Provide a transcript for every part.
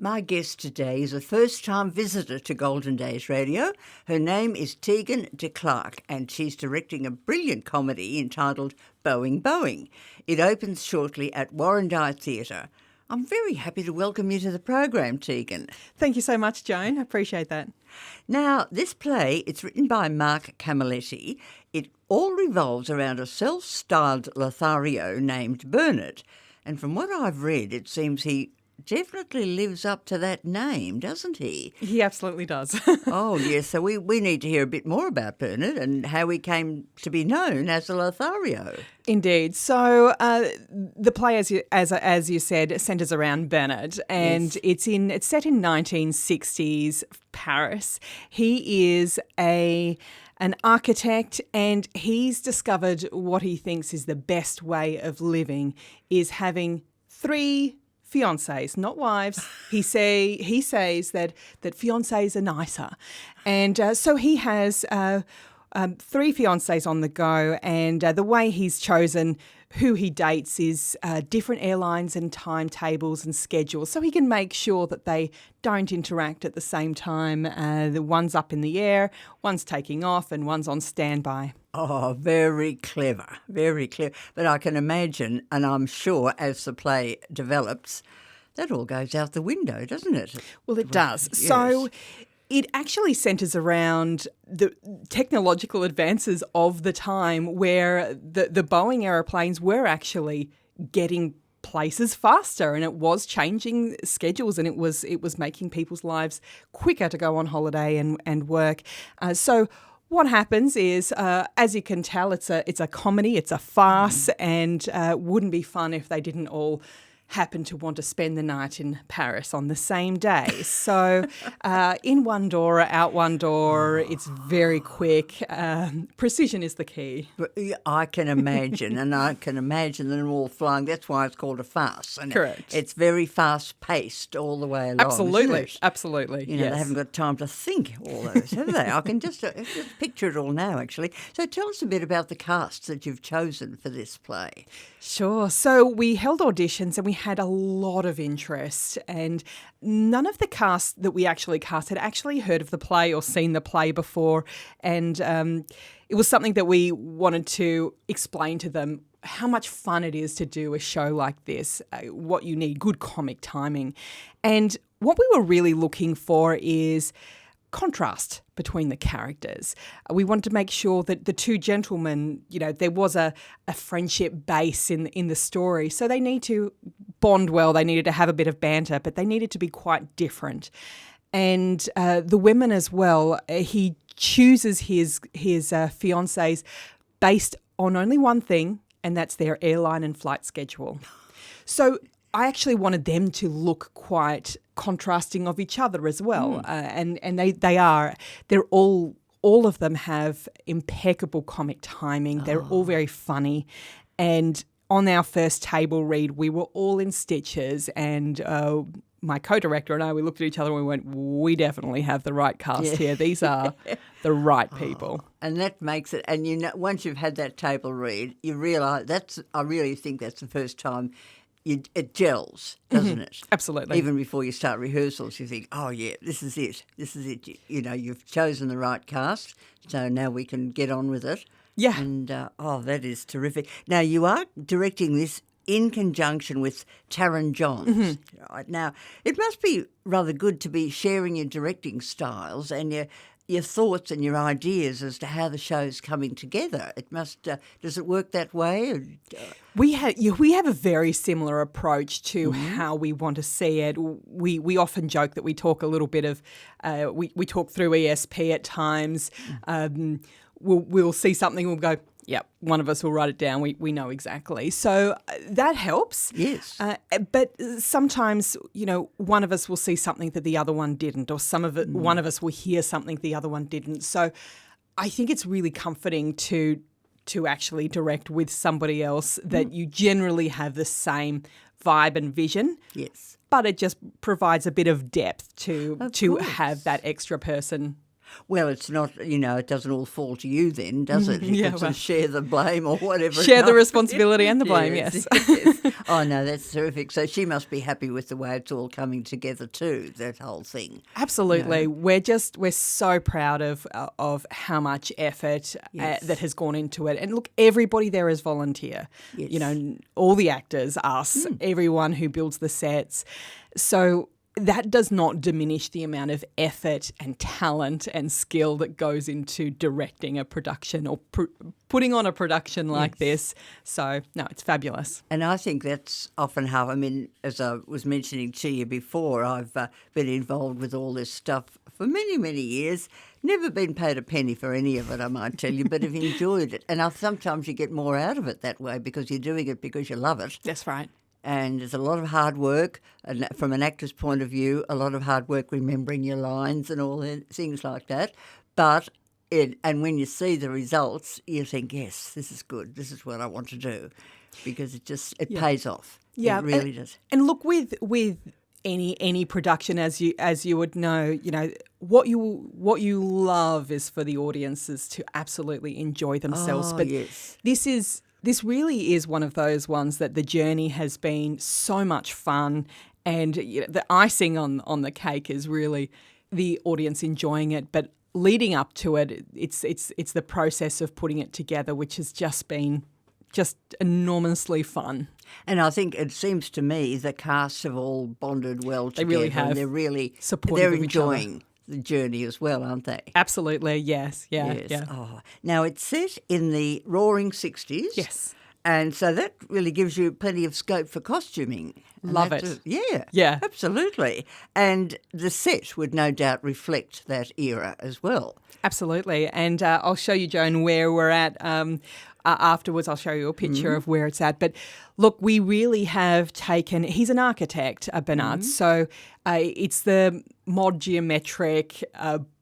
My guest today is a first-time visitor to Golden Days Radio. Her name is Tegan DeClark, and she's directing a brilliant comedy entitled Boeing-Boeing. It opens shortly at Warrandyte Theatre. I'm very happy to welcome you to the program, Tegan. Thank you so much, Joan. I appreciate that. Now, this play, it's written by Mark Camilletti. It all revolves around a self-styled Lothario named Bernard. And from what I've read, it seems he definitely lives up to that name, doesn't he? He absolutely does. Oh, yes. So we need to hear a bit more about Bernard and how he came to be known as a Lothario. Indeed. So the play, as you said, centres around Bernard, and Yes. it's set in 1960s Paris. He is an architect, and he's discovered what he thinks is the best way of living is having 3 fiancés, not wives. He says that fiancés are nicer, and so he has 3 fiancés on the go. And the way he's chosen who he dates is different airlines and timetables and schedules, so he can make sure that they don't interact at the same time. The one's up in the air, one's taking off, and one's on standby. Oh, very clever, very clever. But I can imagine, and I'm sure as the play develops, that all goes out the window, doesn't it? Well, it does. Yes. So it actually centres around the technological advances of the time, where the Boeing aeroplanes were actually getting places faster, and it was changing schedules, and it was making people's lives quicker to go on holiday and work. So what happens is, as you can tell, it's a comedy, it's a farce, and wouldn't be fun if they didn't all happen to want to spend the night in Paris on the same day. So in one door, out one door, it's very quick. Precision is the key. But I can imagine, and I can imagine them all flying. That's why it's called a farce. And Correct. It's very fast-paced all the way along. Absolutely, isn't it? absolutely. You know, yes. they haven't got time to think all those, have they? I can just picture it all now, actually. So tell us a bit about the cast that you've chosen for this play. Sure. So we held auditions and we had a lot of interest, and none of the cast that we actually cast had actually heard of the play or seen the play before. And it was something that we wanted to explain to them, how much fun it is to do a show like this, what you need, good comic timing. And what we were really looking for is contrast between the characters. We wanted to make sure that the 2 gentlemen, there was a friendship base in the story. So they need to bond well, they needed to have a bit of banter, but they needed to be quite different. And the women as well, he chooses his fiancés based on only one thing, and that's their airline and flight schedule. So I actually wanted them to look quite contrasting of each other as well. And they're all of them have impeccable comic timing. They're all very funny. And on our first table read, we were all in stitches, and my co-director and I, we looked at each other and we went, we definitely have the right cast here. These are the right people. And that makes it, and once you've had that table read, you realise I really think that's the first time it gels, doesn't it? Absolutely. Even before you start rehearsals, you think, oh, yeah, this is it. You've chosen the right cast, so now we can get on with it. Yeah. And, that is terrific. Now, you are directing this in conjunction with Taron Johns. Right? Now, it must be rather good to be sharing your directing styles and your thoughts and your ideas as to how the show's coming together. It must. Does it work that way? We have a very similar approach to how we want to see it. We often joke that we talk a little bit of we talk through ESP at times. We'll see something and we'll go, yep, one of us will write it down. We know exactly. So that helps. Yes. But sometimes, one of us will see something that the other one didn't, or one of us will hear something the other one didn't. So I think it's really comforting to actually direct with somebody else that you generally have the same vibe and vision. Yes. But it just provides a bit of depth to course. have that extra person Well, it's not, it doesn't all fall to you then, does it? You can sort of share the blame or whatever. Share the responsibility and the blame, yes. Yes. Oh, no, that's terrific. So she must be happy with the way it's all coming together too, that whole thing. Absolutely. We're so proud of how much effort that has gone into it. And look, everybody there is volunteer. Yes. All the actors, us, everyone who builds the sets. So that does not diminish the amount of effort and talent and skill that goes into directing a production or putting on a production like this. So, no, it's fabulous. And I think that's often how, as I was mentioning to you before, I've been involved with all this stuff for many, many years. Never been paid a penny for any of it, I might tell you, but have enjoyed it. And sometimes you get more out of it that way because you're doing it because you love it. That's right. And there's a lot of hard work, and from an actor's point of view, a lot of hard work remembering your lines and all things like that. But and when you see the results, you think, yes, this is good. This is what I want to do, because it pays off. Yeah, it really does. And look, with any production, as you would know, what you love is for the audiences to absolutely enjoy themselves. But yes. This really is one of those ones that the journey has been so much fun, and the icing on the cake is really the audience enjoying it. But leading up to it, it's the process of putting it together, which has just been enormously fun. And I think it seems to me the casts have all bonded well together. They really have. And they're really supportive of each other. enjoying the journey as well, aren't they? Absolutely, yes. Yeah. Oh. Now, it's set in the roaring 60s. Yes. And so that really gives you plenty of scope for costuming. Love it. Yeah, absolutely. And the set would no doubt reflect that era as well. Absolutely. And I'll show you, Joan, where we're at. Afterwards, I'll show you a picture of where it's at. But look, we really have taken, he's an architect, Bernard, so it's the mod geometric,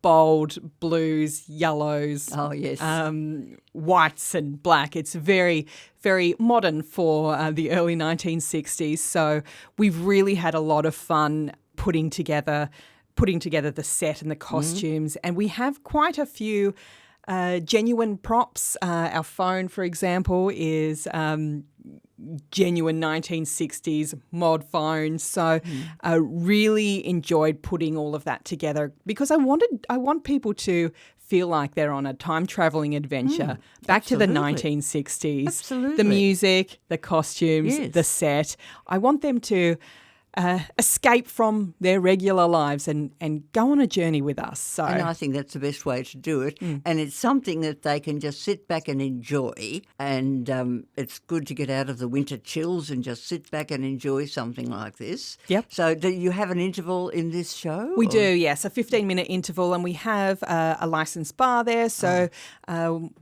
bold blues, yellows, whites and black. It's very, very modern for the early 1960s. So we've really had a lot of fun putting together the set and the costumes. And we have quite a few genuine props. Our phone, for example, is genuine 1960s mod phone. So I really enjoyed putting all of that together because I want people to feel like they're on a time-travelling adventure back to the 1960s. Absolutely. The music, the costumes, the set. I want them to escape from their regular lives and go on a journey with us. So, and I think that's the best way to do it. And it's something that they can just sit back and enjoy. And it's good to get out of the winter chills and just sit back and enjoy something like this. Yep. So do you have an interval in this show? We do, yes, a 15-minute interval. And we have a licensed bar there, so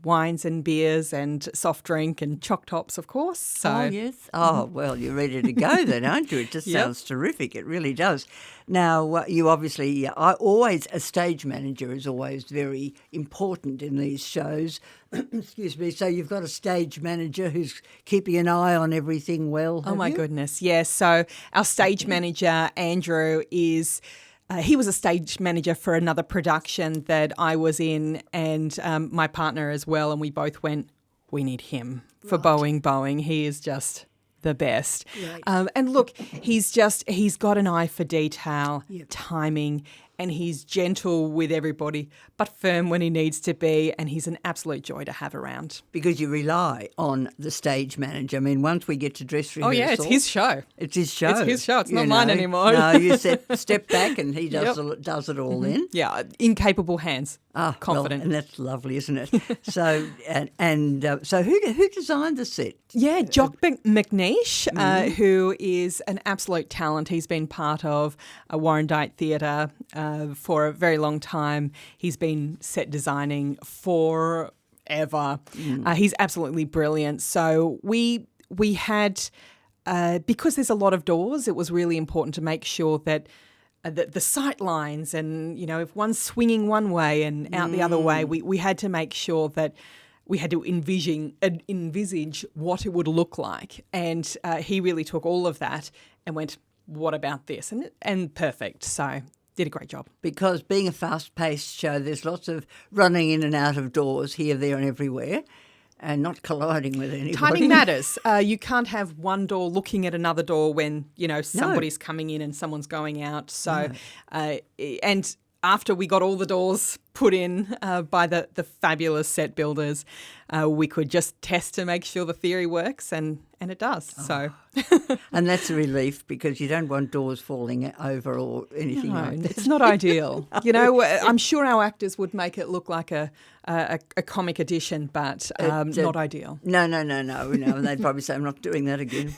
wines and beers and soft drink and choc tops, of course. So. Yes. Oh, well, you're ready to go then, aren't you? It just sounds terrific. It really does. Now, you obviously, a stage manager is always very important in these shows. Excuse me. So you've got a stage manager who's keeping an eye on everything well. Oh, my goodness. Yes. So our stage manager, Andrew, is... he was a stage manager for another production that I was in, and my partner as well, and we both went, we need him for Boeing-Boeing. He is just... the best. Right. And look, he's got an eye for detail, timing, and he's gentle with everybody, but firm when he needs to be, and he's an absolute joy to have around. Because you rely on the stage manager. I mean, once we get to dress rehearsal... Oh, yeah, it's his show. It's his show. It's his show. It's not mine anymore. No, you step back and he does it all then. Yeah, in capable hands. Confident. Well, and that's lovely, isn't it? So, so who designed the set? Yeah, Jock McNeish, who is an absolute talent. He's been part of Warrandyte Theatre for a very long time. He's been set designing forever. He's absolutely brilliant. So we had, because there's a lot of doors, it was really important to make sure that the sight lines and, if one's swinging one way and out the other way, we had to make sure that we had to envisage what it would look like. And he really took all of that and went, what about this? And perfect. So did a great job. Because being a fast-paced show, there's lots of running in and out of doors here, there and everywhere and not colliding with anybody. Timing matters. You can't have one door looking at another door when, somebody's coming in and someone's going out. So, and after we got all the doors put in by the fabulous set builders, we could just test to make sure the theory works, and it does. So, and that's a relief because you don't want doors falling over or anything like that. It's not ideal. I'm sure our actors would make it look like a comic edition, but not ideal. No. They'd probably say, I'm not doing that again.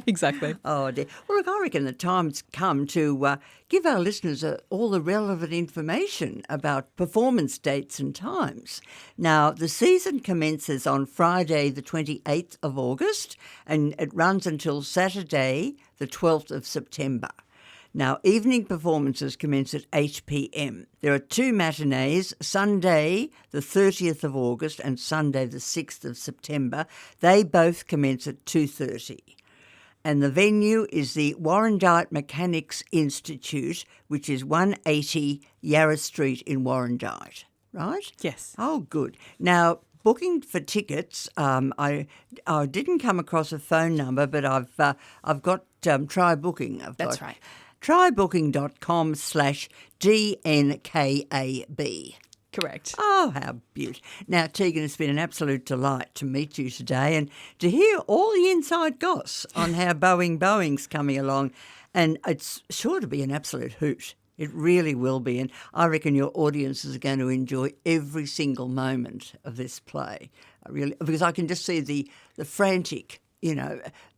Exactly. Oh, dear. Well, look, I reckon the time's come to give our listeners all the relevant information about performance dates and times. Now, the season commences on Friday, the 28th of August, and it runs until Saturday, the 12th of September. Now, evening performances commence at 8 p.m. There are 2 matinees, Sunday the 30th of August and Sunday the 6th of September. They both commence at 2:30. And the venue is the Warrandyte Mechanics Institute, which is 180 Yarra Street in Warrandyte, right? Yes. Oh, good. Now, booking for tickets, I didn't come across a phone number, but I've got Try Booking. That's right. Trybooking.com/DNKAB. Correct. Oh, how beautiful. Now, Tegan, it's been an absolute delight to meet you today and to hear all the inside goss on how Boeing-Boeing's coming along. And it's sure to be an absolute hoot. It really will be. And I reckon your audiences are going to enjoy every single moment of this play. Because I can just see the frantic,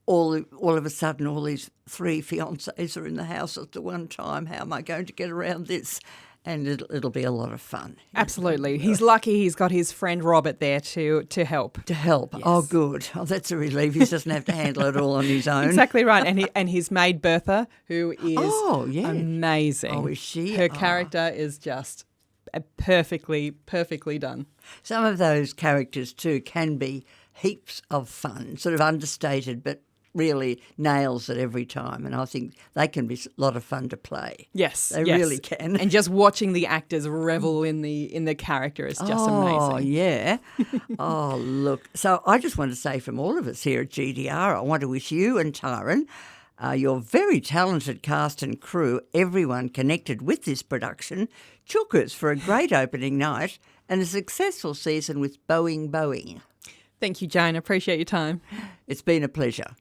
all of a sudden all these 3 fiancés are in the house at the one time. How am I going to get around this? And it'll be a lot of fun. Absolutely. He's lucky he's got his friend Robert there to help. To help. Yes. Oh, good. Oh, that's a relief. He doesn't have to handle it all on his own. Exactly right. And his maid Bertha, who is amazing. Oh, is she? Her character is just perfectly done. Some of those characters too can be heaps of fun, sort of understated, but really nails it every time, and I think they can be a lot of fun to play. Yes, they really can. And just watching the actors revel in the character is just amazing. Oh yeah. Oh look. So I just want to say from all of us here at GDR, I want to wish you and Tyron, your very talented cast and crew, everyone connected with this production, chookers for a great opening night and a successful season with Boeing-Boeing. Thank you, Joan. Appreciate your time. It's been a pleasure.